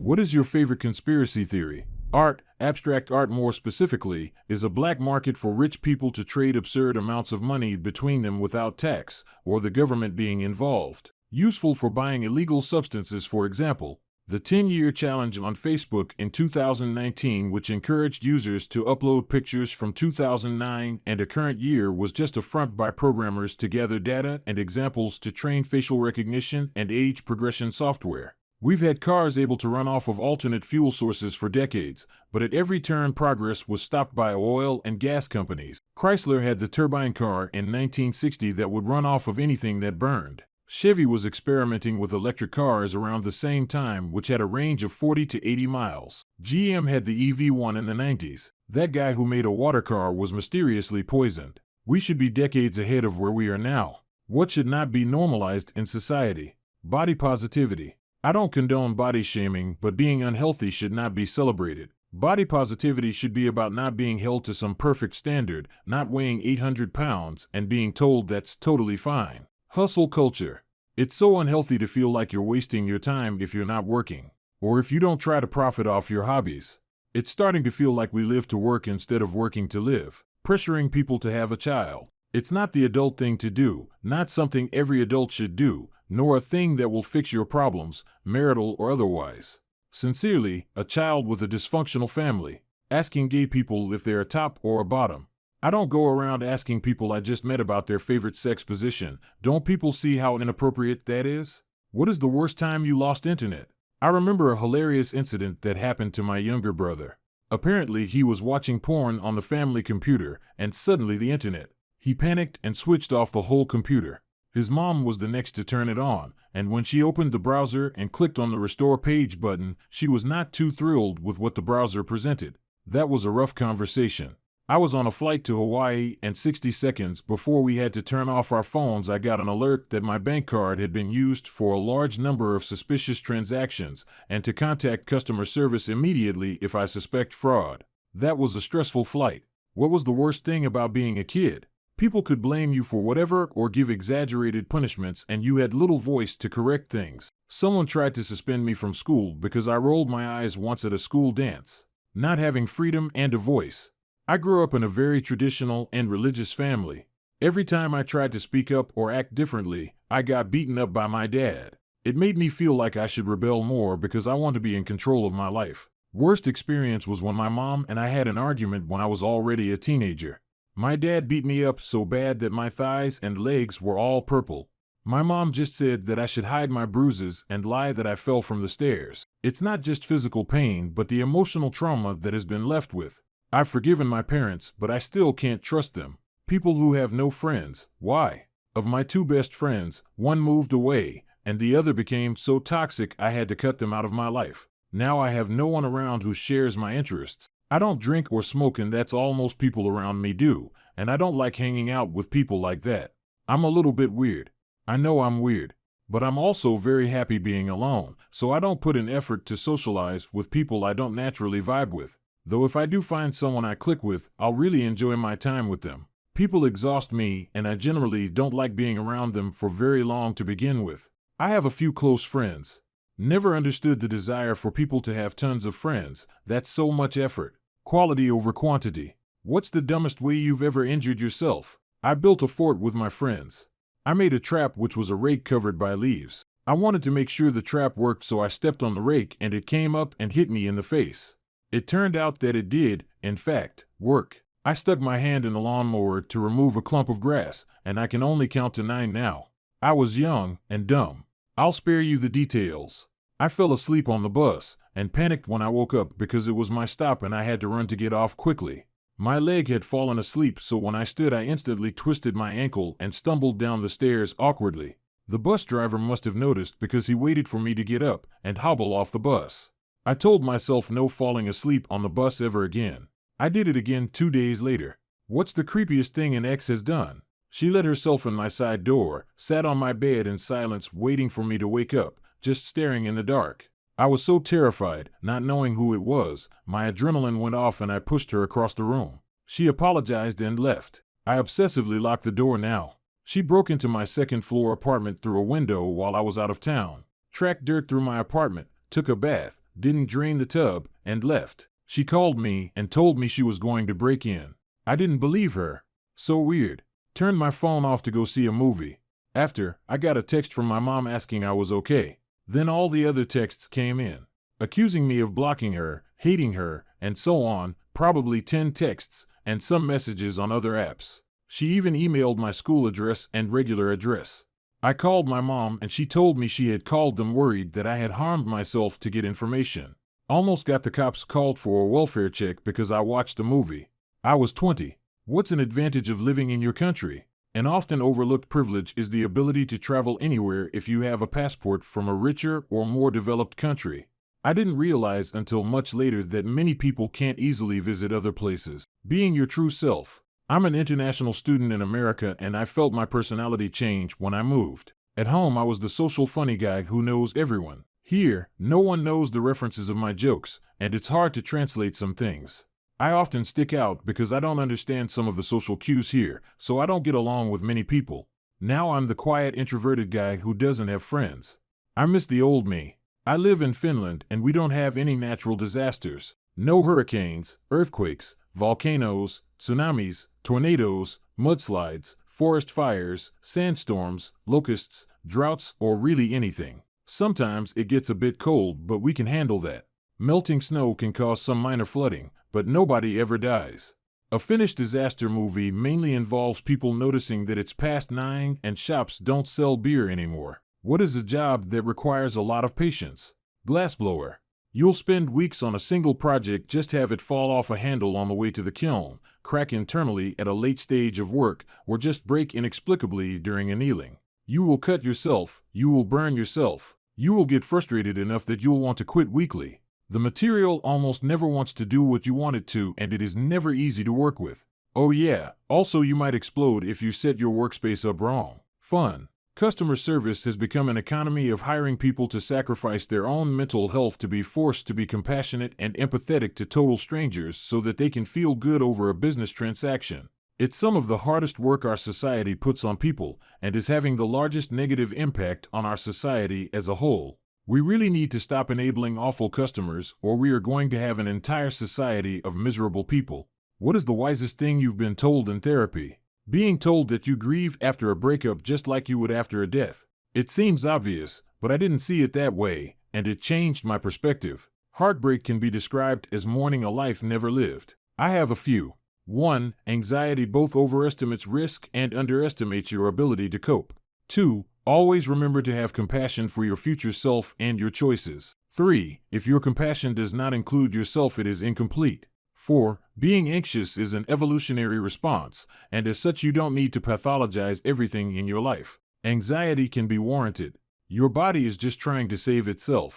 What is your favorite conspiracy theory? Art, abstract art more specifically, is a black market for rich people to trade absurd amounts of money between them without tax, or the government being involved. Useful for buying illegal substances, for example. The 10-year challenge on Facebook in 2019, which encouraged users to upload pictures from 2009 and a current year, was just a front by programmers to gather data and examples to train facial recognition and age progression software. We've had cars able to run off of alternate fuel sources for decades, but at every turn progress was stopped by oil and gas companies. Chrysler had the turbine car in 1960 that would run off of anything that burned. Chevy was experimenting with electric cars around the same time, which had a range of 40 to 80 miles. GM had the EV1 in the 90s. That guy who made a water car was mysteriously poisoned. We should be decades ahead of where we are now. What should not be normalized in society? Body positivity. I don't condone body shaming, but being unhealthy should not be celebrated. Body positivity should be about not being held to some perfect standard, not weighing 800 pounds and being told that's totally fine. Hustle culture. It's so unhealthy to feel like you're wasting your time if you're not working, or if you don't try to profit off your hobbies. It's starting to feel like we live to work instead of working to live. Pressuring people to have a child. It's not the adult thing to do, not something every adult should do, nor a thing that will fix your problems, marital or otherwise. Sincerely, a child with a dysfunctional family. Asking gay people if they're a top or a bottom. I don't go around asking people I just met about their favorite sex position. Don't people see how inappropriate that is? What is the worst time you lost internet? I remember a hilarious incident that happened to my younger brother. Apparently he was watching porn on the family computer, and suddenly the internet. He panicked and switched off the whole computer. His mom was the next to turn it on, and when she opened the browser and clicked on the restore page button, she was not too thrilled with what the browser presented. That was a rough conversation. I was on a flight to Hawaii, and 60 seconds before we had to turn off our phones, I got an alert that my bank card had been used for a large number of suspicious transactions, and to contact customer service immediately if I suspect fraud. That was a stressful flight. What was the worst thing about being a kid? People could blame you for whatever or give exaggerated punishments, and you had little voice to correct things. Someone tried to suspend me from school because I rolled my eyes once at a school dance. Not having freedom and a voice. I grew up in a very traditional and religious family. Every time I tried to speak up or act differently, I got beaten up by my dad. It made me feel like I should rebel more because I want to be in control of my life. Worst experience was when my mom and I had an argument when I was already a teenager. My dad beat me up so bad that my thighs and legs were all purple. My mom just said that I should hide my bruises and lie that I fell from the stairs. It's not just physical pain, but the emotional trauma that has been left with. I've forgiven my parents, but I still can't trust them. People who have no friends. Why? Of my two best friends, one moved away, and the other became so toxic I had to cut them out of my life. Now I have no one around who shares my interests. I don't drink or smoke, and that's all most people around me do, and I don't like hanging out with people like that. I'm a little bit weird. I know I'm weird, but I'm also very happy being alone, so I don't put in effort to socialize with people I don't naturally vibe with. Though if I do find someone I click with, I'll really enjoy my time with them. People exhaust me, and I generally don't like being around them for very long to begin with. I have a few close friends. Never understood the desire for people to have tons of friends. That's so much effort. Quality over quantity. What's the dumbest way you've ever injured yourself? I built a fort with my friends. I made a trap which was a rake covered by leaves. I wanted to make sure the trap worked, so I stepped on the rake and it came up and hit me in the face. It turned out that it did, in fact, work. I stuck my hand in the lawnmower to remove a clump of grass, and I can only count to 9 now. I was young and dumb. I'll spare you the details. I fell asleep on the bus and panicked when I woke up because it was my stop and I had to run to get off quickly. My leg had fallen asleep, so when I stood I instantly twisted my ankle and stumbled down the stairs awkwardly. The bus driver must have noticed because he waited for me to get up and hobble off the bus. I told myself no falling asleep on the bus ever again. I did it again 2 days later. What's the creepiest thing an ex has done? She let herself in my side door, sat on my bed in silence waiting for me to wake up, just staring in the dark. I was so terrified, not knowing who it was, my adrenaline went off and I pushed her across the room. She apologized and left. I obsessively lock the door now. She broke into my second-floor apartment through a window while I was out of town, tracked dirt through my apartment, took a bath, didn't drain the tub, and left. She called me and told me she was going to break in. I didn't believe her. So weird. Turned my phone off to go see a movie. After, I got a text from my mom asking I was okay. Then all the other texts came in, accusing me of blocking her, hating her, and so on, probably 10 texts, and some messages on other apps. She even emailed my school address and regular address. I called my mom and she told me she had called them worried that I had harmed myself to get information. Almost got the cops called for a welfare check because I watched a movie. I was 20. What's an advantage of living in your country? An often overlooked privilege is the ability to travel anywhere if you have a passport from a richer or more developed country. I didn't realize until much later that many people can't easily visit other places. Being your true self. I'm an international student in America and I felt my personality change when I moved. At home I was the social funny guy who knows everyone. Here, no one knows the references of my jokes, and it's hard to translate some things. I often stick out because I don't understand some of the social cues here, so I don't get along with many people. Now I'm the quiet introverted guy who doesn't have friends. I miss the old me. I live in Finland and we don't have any natural disasters. No hurricanes, earthquakes, volcanoes, tsunamis, tornadoes, mudslides, forest fires, sandstorms, locusts, droughts, or really anything. Sometimes it gets a bit cold, but we can handle that. Melting snow can cause some minor flooding, but nobody ever dies. A Finnish disaster movie mainly involves people noticing that it's past 9 and shops don't sell beer anymore. What is a job that requires a lot of patience? Glassblower. You'll spend weeks on a single project, just have it fall off a handle on the way to the kiln, crack internally at a late stage of work, or just break inexplicably during annealing. You will cut yourself, you will burn yourself. You will get frustrated enough that you'll want to quit weekly. The material almost never wants to do what you want it to, and it is never easy to work with. Oh yeah, also you might explode if you set your workspace up wrong. Fun. Customer service has become an economy of hiring people to sacrifice their own mental health to be forced to be compassionate and empathetic to total strangers so that they can feel good over a business transaction. It's some of the hardest work our society puts on people and is having the largest negative impact on our society as a whole. We really need to stop enabling awful customers, or we are going to have an entire society of miserable people. What is the wisest thing you've been told in therapy? Being told that you grieve after a breakup just like you would after a death. It seems obvious, but I didn't see it that way, and it changed my perspective. Heartbreak can be described as mourning a life never lived. I have a few. 1. Anxiety both overestimates risk and underestimates your ability to cope. 2. Always remember to have compassion for your future self and your choices. 3. If your compassion does not include yourself, it is incomplete. 4. Being anxious is an evolutionary response, and as such you don't need to pathologize everything in your life. Anxiety can be warranted. Your body is just trying to save itself.